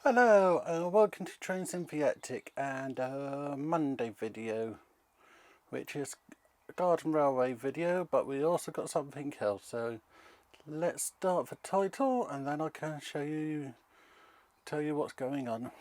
Hello, welcome to Train Symbiotic and Monday video, which is a garden railway video, but we also got something else. So let's start the title, and then I can tell you what's going on.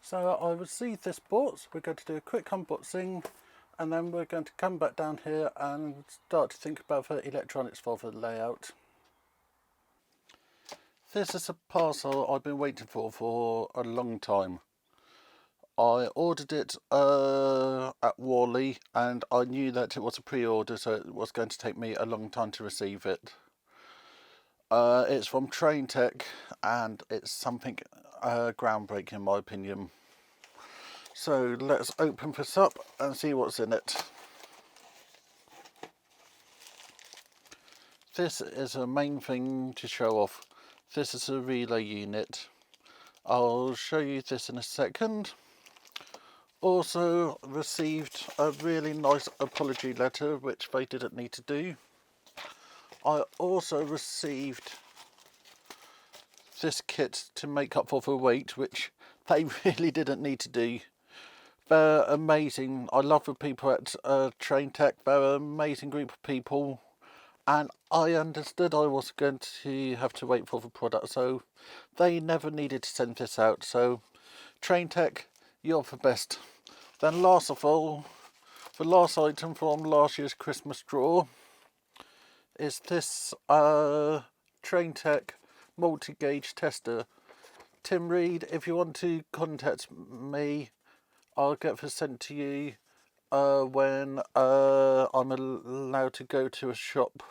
So I received this box. We're going to do a quick unboxing, and then we're going to come back down here and start to think about the electronics for the layout. This is a parcel I've been waiting for a long time. I ordered it at Worley, and I knew that it was a pre-order, so it was going to take me a long time to receive it. It's from Tech, and it's something groundbreaking in my opinion. So let's open this up and see what's in it. This is a main thing to show off. This is a relay unit. I'll show you this in a second. Also received a really nice apology letter, which they didn't need to do. I also received this kit to make up for the weight, which they really didn't need to do. They're amazing. I love the people at Tech. They're an amazing group of people, and I understood I was going to have to wait for the product, so they never needed to send this out. So Tech, you're the best. Then last of all, the last item from last year's Christmas draw is this Tech multi-gauge tester. Tim Reed, if you want to contact me, I'll get this sent to you when I'm allowed to go to a shop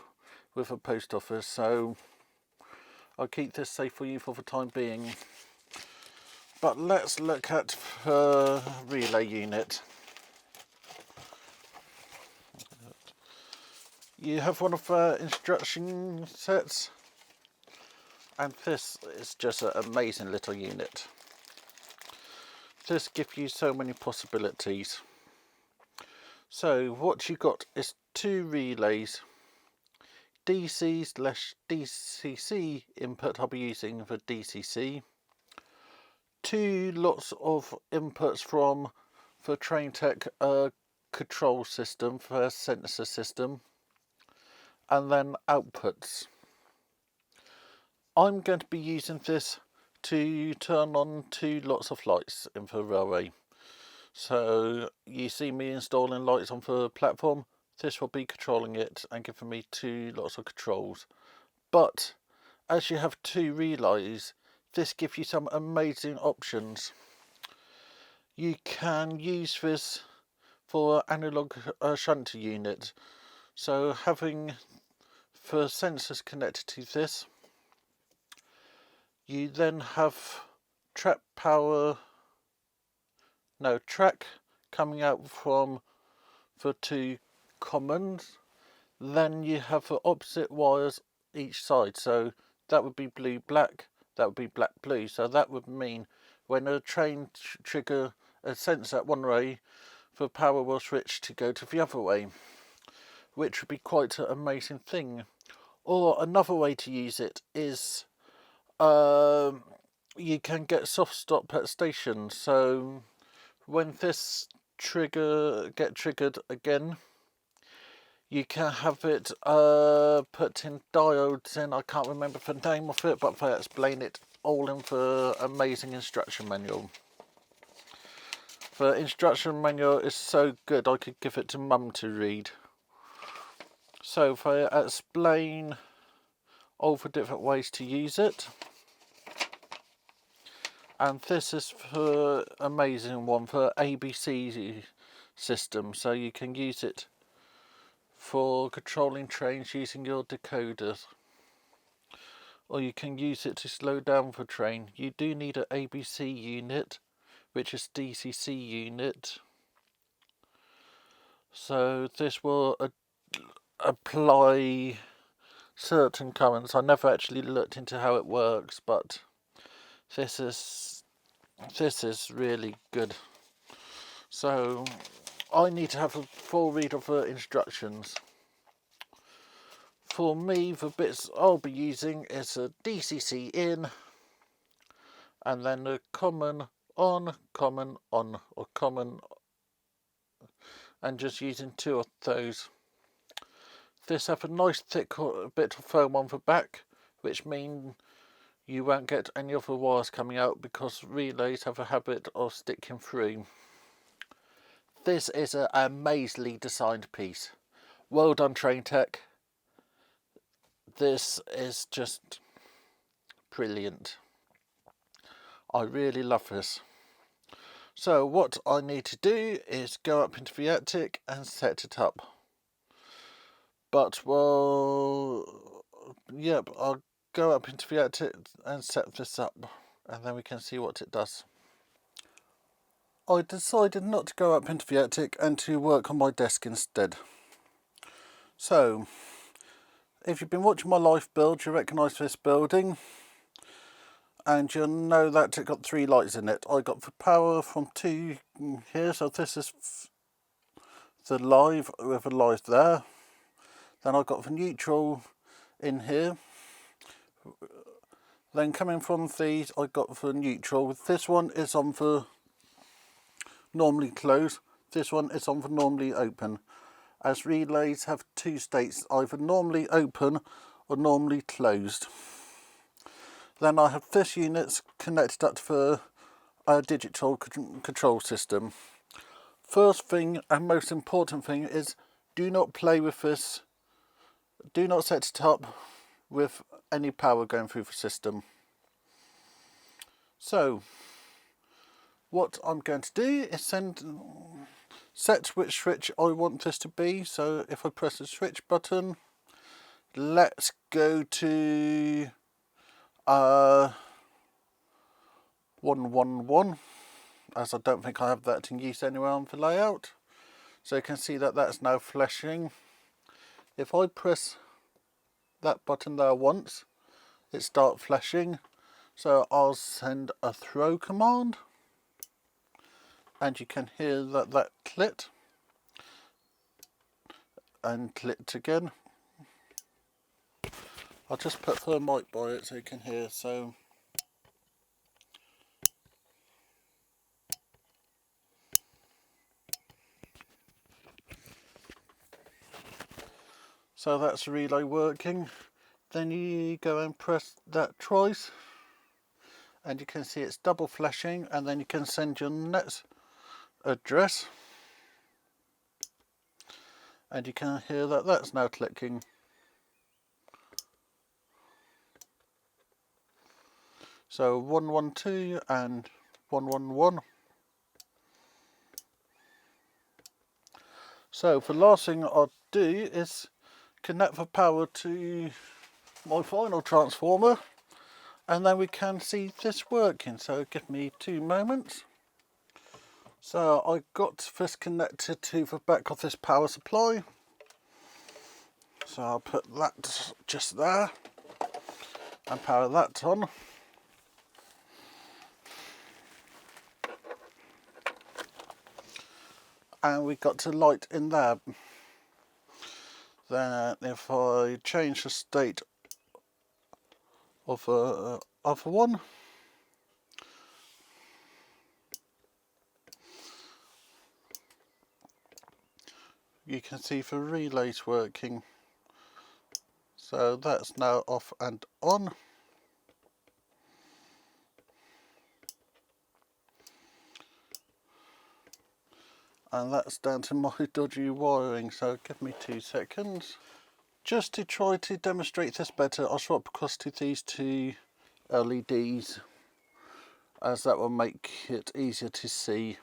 with a post office, so I'll keep this safe for you for the time being. But let's look at the relay unit. You have one of the instruction sets, and this is just an amazing little unit. This gives you so many possibilities. So what you got is two relays, DC/DCC input. I'll be using the DCC. Two lots of inputs from the Tech control system, for sensor system, and then outputs. I'm going to be using this to turn on two lots of lights in the railway. So you see me installing lights on the platform. This will be controlling it and giving me two lots of controls. But as you have two relays, this gives you some amazing options. You can use this for analog shunter unit. So having the sensors connected to this, you then have track coming out from the two commons. Then you have the opposite wires each side, so that would be blue black, that would be black blue. So that would mean when a train trigger a sensor at one way, the power will switch to go to the other way, which would be quite an amazing thing. Or another way to use it is you can get soft stop at stations. So when this get triggered again, you can have it put in diodes in. I can't remember the name of it, but they explain it all in the amazing instruction manual. The instruction manual is so good I could give it to Mum to read. So they explain all the different ways to use it. And this is the amazing one for ABC system, so you can use it for controlling trains using your decoder, or you can use it to slow down the train. You do need an ABC unit, which is DCC unit, so this will apply certain currents. I never actually looked into how it works, but This is really good. So I need to have a full read of the instructions. For me, the bits I'll be using is a DCC in, and then a common on, or common, and just using 2 of those. This have a nice thick bit of foam on the back, which means you won't get any other wires coming out because relays have a habit of sticking through. This is an amazingly designed piece. Well done, Train Tech. This is just brilliant. I really love this. So what I need to do is go up into the attic and set it up. But well, yep, I'll go up into the attic and set this up, and then we can see what it does. I decided not to go up into the attic and to work on my desk instead. So, if you've been watching my life build, you recognise this building, and you'll know that it got 3 lights in it. I got the power from 2 here, so this is the live with a live there. Then I got the neutral in here. Then coming from these, I got the neutral. This one is on the normally closed. This one is on the normally open. As relays have 2 states, either normally open or normally closed. Then I have this unit connected up to the digital control system. First thing and most important thing is do not play with this. Do not set it up with any power going through the system. So what I'm going to do is set which switch I want this to be. So if I press the switch button, let's go to 111, as I don't think I have that in use anywhere on the layout. So you can see that that's now flashing. If I press that button there once, it starts flashing. So I'll send a throw command, and you can hear that clicked and clicked again. I'll just put the mic by it so you can hear. So that's the relay working. Then you go and press that twice, and you can see it's double flashing, and then you can send your next address, and you can hear that that's now clicking. So 112 and 111. So the last thing I'll do is connect the power to my final transformer, and then we can see this working. So give me 2 moments. So I got this connected to the back of this power supply. So I'll put that just there and power that on. And we got to light in there. Then if I change the state of the other one, you can see the relays working. So that's now off and on. And that's down to my dodgy wiring, so give me 2 seconds. Just to try to demonstrate this better, I'll swap across to these 2 LEDs, as that will make it easier to see.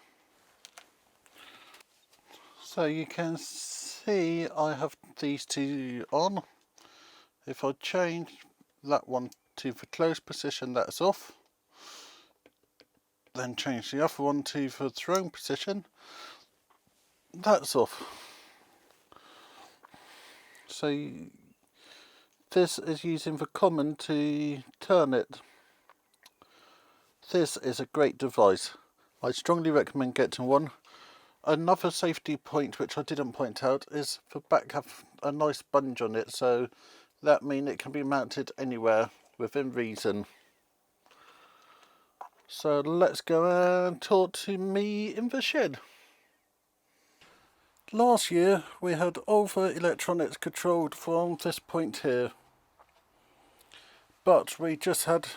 So you can see I have these 2 on. If I change that one to the closed position, that's off. Then change the other one to the thrown position, that's off. So this is using the common to turn it. This is a great device. I strongly recommend getting one. Another safety point which I didn't point out is the back have a nice sponge on it, so that means it can be mounted anywhere within reason. So let's go and talk to me in the shed. Last year we had all the electronics controlled from this point here, but we just had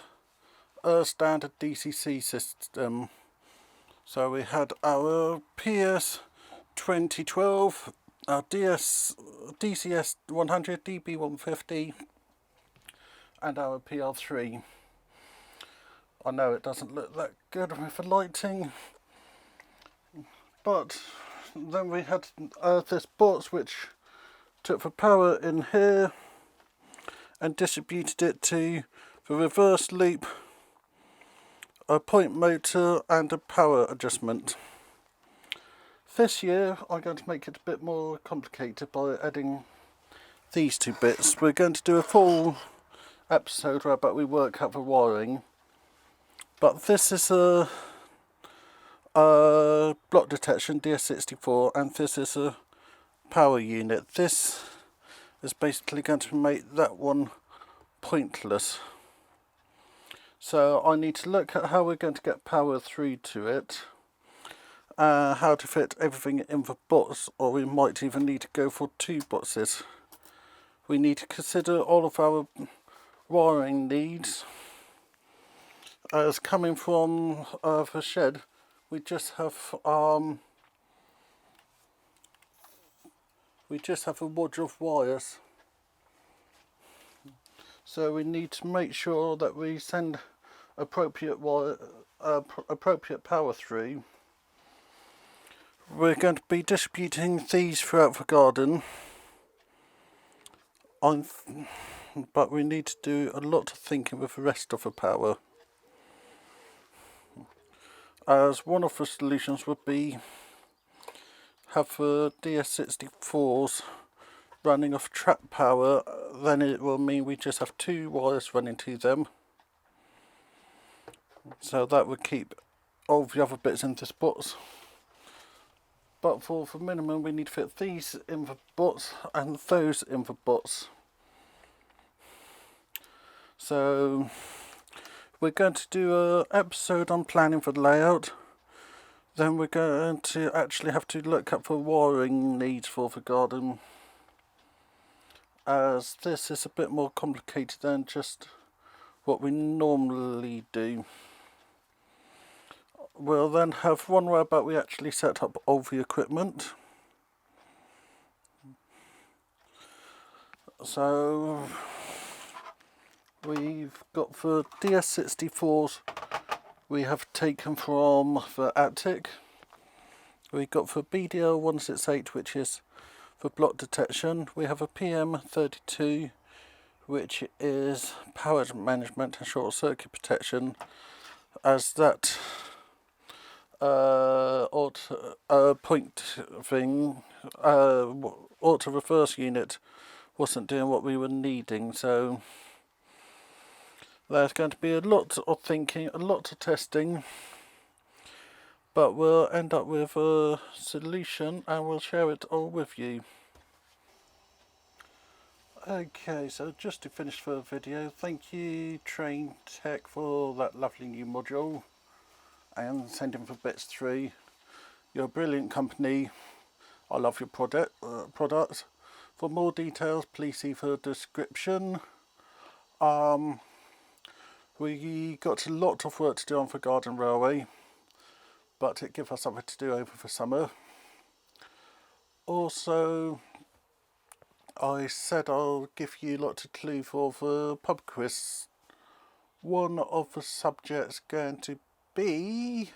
a standard DCC system. So we had our PS 2012, our DCS 100, DB 150 and our PR3. I know it doesn't look that good with the lighting, but then we had this box which took the power in here and distributed it to the reverse loop, a point motor and a power adjustment. This year I'm going to make it a bit more complicated by adding these two bits. We're going to do a full episode where we work out the wiring, but this is a block detection DS64 and this is a power unit. This is basically going to make that one pointless. So I need to look at how we're going to get power through to it, how to fit everything in the box, or we might even need to go for two boxes. We need to consider all of our wiring needs. As coming from the shed, we just have a wad of wires. So we need to make sure that we send appropriate power through. We're going to be distributing these throughout the garden, but we need to do a lot of thinking with the rest of the power. As one of the solutions would be have the DS64s running off trap power, then it will mean we just have two wires running to them. So that would keep all the other bits in this box. But for the minimum we need to fit these in the box and those in the box. So we're going to do an episode on planning for the layout. Then we're going to actually have to look up for wiring needs for the garden, as this is a bit more complicated than just what we normally do. We'll then have one where we actually set up all the equipment. So we've got the DS64s we have taken from the attic. We've got the BDL168, which is for block detection. We have a PM32, which is power management and short circuit protection, as that point thing, auto reverse unit wasn't doing what we were needing. So there's going to be a lot of thinking, a lot of testing, but we'll end up with a solution and we'll share it all with you. Okay, so just to finish the video, thank you Train Tech for that lovely new module and sending the bits through. You're a brilliant company. I love your products. For more details, please see the description. We got a lot of work to do on the garden railway, but it gives us something to do over the summer. Also, I said I'll give you lots of clue for the pub quiz. One of the subjects going to be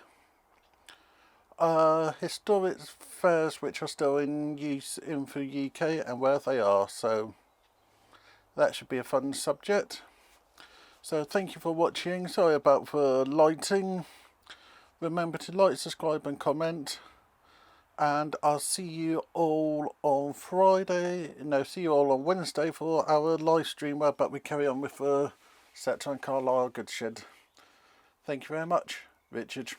historic fairs which are still in use in the UK and where they are, so that should be a fun subject. So thank you for watching. Sorry about the lighting. Remember to like, subscribe and comment, and I'll see you all on see you all on Wednesday for our live stream where we carry on with the Sector and Carlisle goods shed. Thank you very much, Richard.